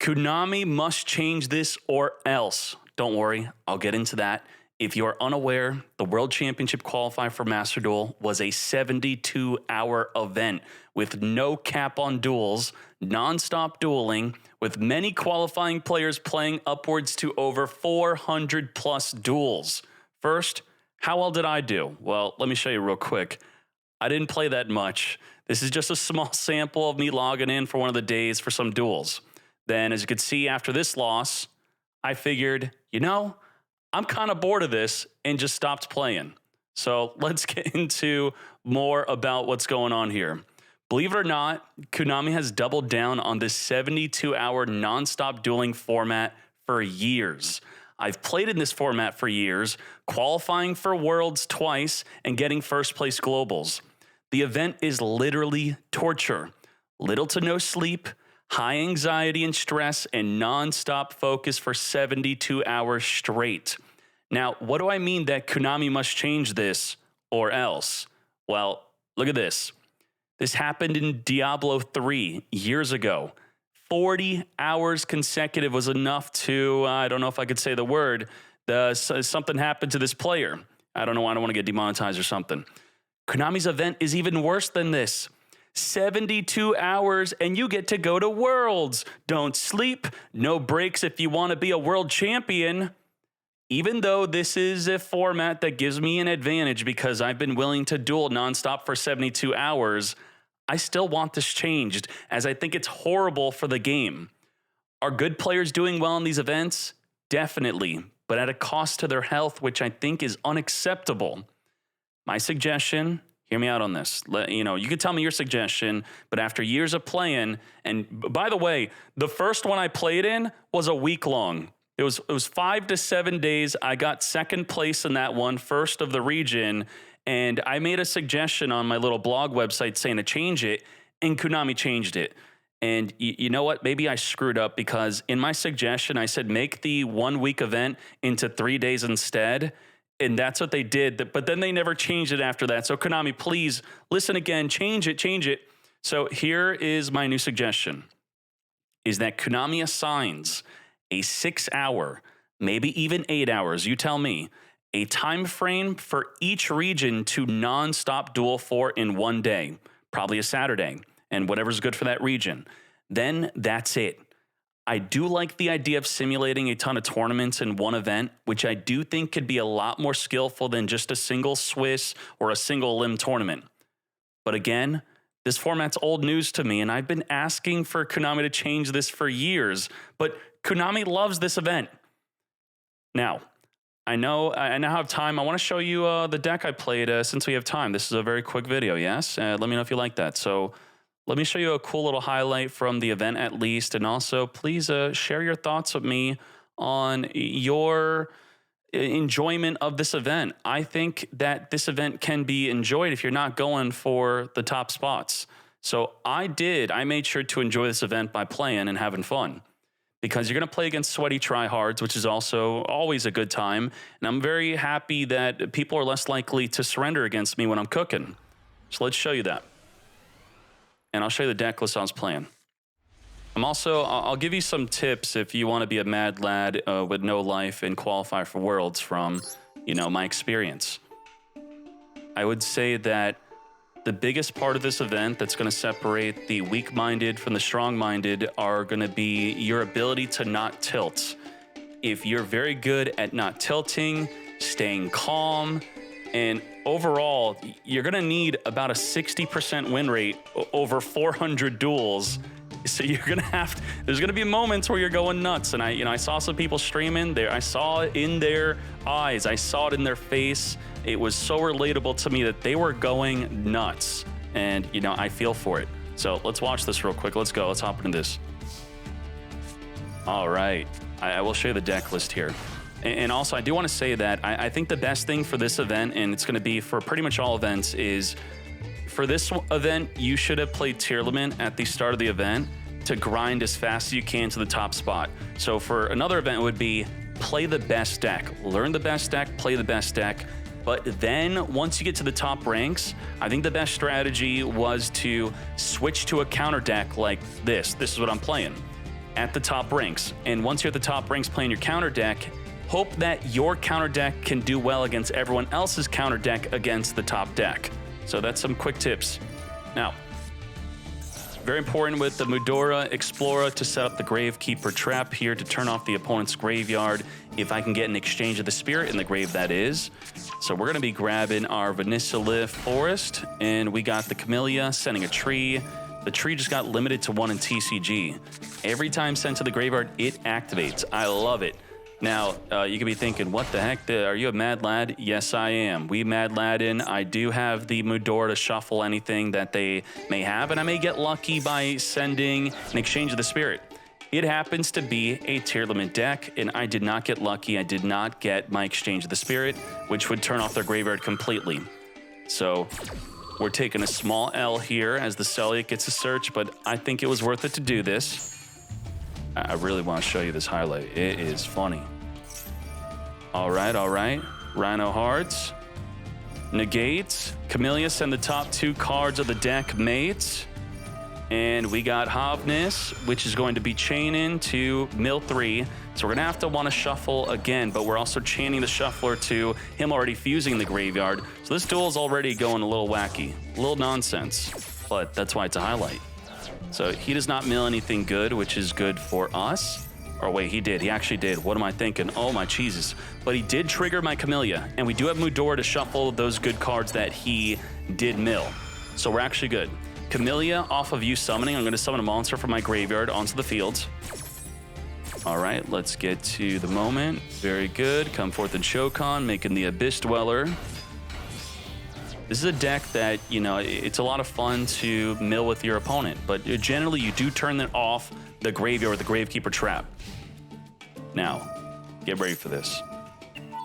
Konami must change this or else. Don't worry, I'll get into that. If you are unaware, the World Championship Qualifier for Master Duel was a 72-hour event with no cap on duels, non-stop dueling, with many qualifying players playing upwards to over 400 plus duels. First, how well did I do? Well, let me show you real quick. I didn't play that much. This is just a small sample of me logging in for one of the days for some duels. Then, as you can see, after this loss, I figured, you know, I'm kind of bored of this and just stopped playing. So let's get into more about what's going on here. Believe it or not, Konami has doubled down on this 72-hour non-stop dueling format for years. I've played in this format for years, qualifying for Worlds twice and getting first place globals. The event is literally torture. Little to no sleep, high anxiety and stress, and non-stop focus for 72 hours straight. Now, what do I mean that Konami must change this or else? Well, look at this. This happened in Diablo 3 years ago. 40 hours consecutive was enough to, I don't know if I could say the word, something happened to this player. I don't know, I don't want to get demonetized or something. Konami's event is even worse than this. 72 hours and you get to go to Worlds. Don't sleep, no breaks if you want to be a world champion. Even though this is a format that gives me an advantage because I've been willing to duel nonstop for 72 hours, I still want this changed as I think it's horrible for the game. Are good players doing well in these events? Definitely, but at a cost to their health, which I think is unacceptable. My suggestion, hear me out on this. You can tell me your suggestion, but after years of playing, and by the way, the first one I played in was a week long. It was 5 to 7 days. I got second place in that one, first of the region, and I made a suggestion on my little blog website saying to change it, and Konami changed it. And you know what? Maybe I screwed up because in my suggestion, I said make the 1 week event into 3 days instead. And that's what they did, but then they never changed it after that. So Konami, please listen again, change it. So here is my new suggestion, is that Konami assigns a 6-hour, maybe even 8 hours, you tell me, a time frame for each region to non-stop duel for in 1 day, probably a Saturday, and whatever's good for that region. Then that's it. I do like the idea of simulating a ton of tournaments in one event, which I do think could be a lot more skillful than just a single Swiss or a single limb tournament. But again, this format's old news to me, and I've been asking for Konami to change this for years, but Konami loves this event. Now, I now have time. I want to show you the deck I played since we have time. This is a very quick video, yes? Let me know if you like that. So let me show you a cool little highlight from the event at least, and also please share your thoughts with me on your enjoyment of this event. I think that this event can be enjoyed if you're not going for the top spots. So I made sure to enjoy this event by playing and having fun, because you're going to play against sweaty tryhards, which is also always a good time. And I'm very happy that people are less likely to surrender against me when I'm cooking. So let's show you that. And I'll show you the deck list I was playing. I'll give you some tips if you want to be a mad lad with no life and qualify for Worlds from, my experience. I would say that the biggest part of this event that's going to separate the weak-minded from the strong-minded are going to be your ability to not tilt. If you're very good at not tilting, staying calm, and overall, you're going to need about a 60% win rate over 400 duels. So there's going to be moments where you're going nuts. And I saw some people streaming there. I saw it in their eyes. I saw it in their face. It was so relatable to me that they were going nuts. And, I feel for it. So let's watch this real quick. Let's go. Let's hop into this. All right. I will show you the deck list here. And also, I do want to say that I think the best thing for this event, and it's going to be for pretty much all events, is for this event, you should have played tier limit at the start of the event to grind as fast as you can to the top spot. So for another event, it would be play the best deck. Learn the best deck, play the best deck. But then once you get to the top ranks, I think the best strategy was to switch to a counter deck like this. This is what I'm playing. at the top ranks. And once you're at the top ranks playing your counter deck, hope that your counter deck can do well against everyone else's counter deck against the top deck. So that's some quick tips. Now, very important with the Mudora Explorer to set up the Gravekeeper trap here to turn off the opponent's graveyard if I can get an exchange of the spirit in the grave, that is. So we're going to be grabbing our Venisolith Forest, and we got the Camellia sending a tree. The tree just got limited to 1 in TCG. Every time sent to the graveyard, it activates. I love it. Now, you could be thinking, what the heck? Are you a mad lad? Yes, I am. We mad laddin'. I do have the Mudora to shuffle anything that they may have, and I may get lucky by sending an exchange of the spirit. It happens to be a tier limit deck, and I did not get lucky. I did not get my exchange of the spirit, which would turn off their graveyard completely. So we're taking a small L here as the Celiac gets a search, but I think it was worth it to do this. I really want to show you this highlight. It is funny. All right, all right. Rhino Hearts. Negates. Camellia send the top 2 cards of the deck mates. And we got Havnis, which is going to be chaining to mill 3. So we're going to have to want to shuffle again, but we're also chaining the shuffler to him already fusing in the graveyard. So this duel is already going a little wacky, a little nonsense, but that's why it's a highlight. So he does not mill anything good, which is good for us. Or wait, he did. He actually did. What am I thinking? Oh, my Jesus. But he did trigger my Camellia, and we do have Mudora to shuffle those good cards that he did mill. So we're actually good. Camellia, off of you summoning, I'm going to summon a monster from my graveyard onto the field. All right, let's get to the moment. Very good. Come forth and Shokan, making the Abyss Dweller. This is a deck that, you know, it's a lot of fun to mill with your opponent, but generally you do turn it off the graveyard with the Gravekeeper trap. Now, get ready for this.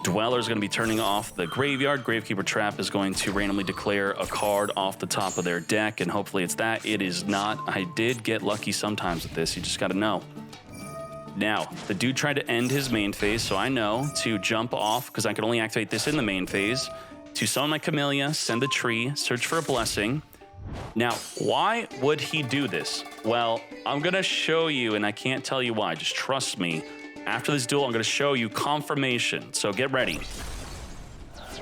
Dweller is going to be turning off the graveyard. Gravekeeper trap is going to randomly declare a card off the top of their deck, and hopefully it's that. It is not. I did get lucky sometimes with this. You just got to know. Now, the dude tried to end his main phase, so I know to jump off, because I can only activate this in the main phase, to summon my Camellia, send a tree, search for a blessing. Now, why would he do this? Well, I'm going to show you, and I can't tell you why. Just trust me. After this duel, I'm going to show you confirmation. So get ready.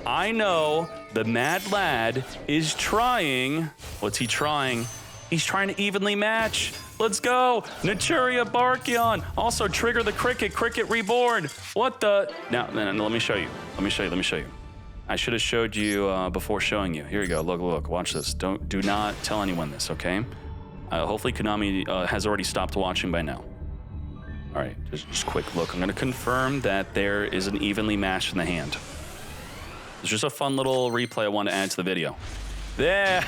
I know the mad lad is trying. What's he trying? He's trying to evenly match. Let's go. Naturia Barkion. Also trigger the Cricket. Cricket Reborn. What the? Now, let me show you. Let me show you. I should have showed you before showing you. Here you go. Look. Watch this. Do not tell anyone this, okay? Hopefully Konami has already stopped watching by now. All right, just quick look. I'm going to confirm that there is an evenly matched in the hand. It's just a fun little replay I want to add to the video. There,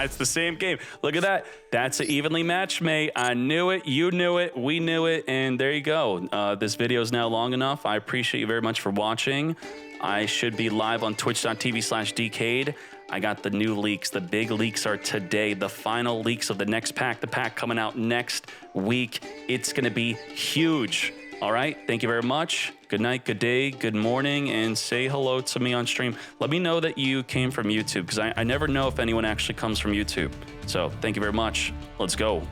it's the same game. Look at that. That's an evenly matched, mate. I knew it. You knew it. We knew it. And there you go. This video is now long enough. I appreciate you very much for watching. I should be live on twitch.tv/Decade. I got the new leaks. The big leaks are today. The final leaks of the next pack. The pack coming out next week. It's going to be huge. All right. Thank you very much. Good night, good day, good morning, and say hello to me on stream. Let me know that you came from YouTube, because I never know if anyone actually comes from YouTube. So thank you very much. Let's go.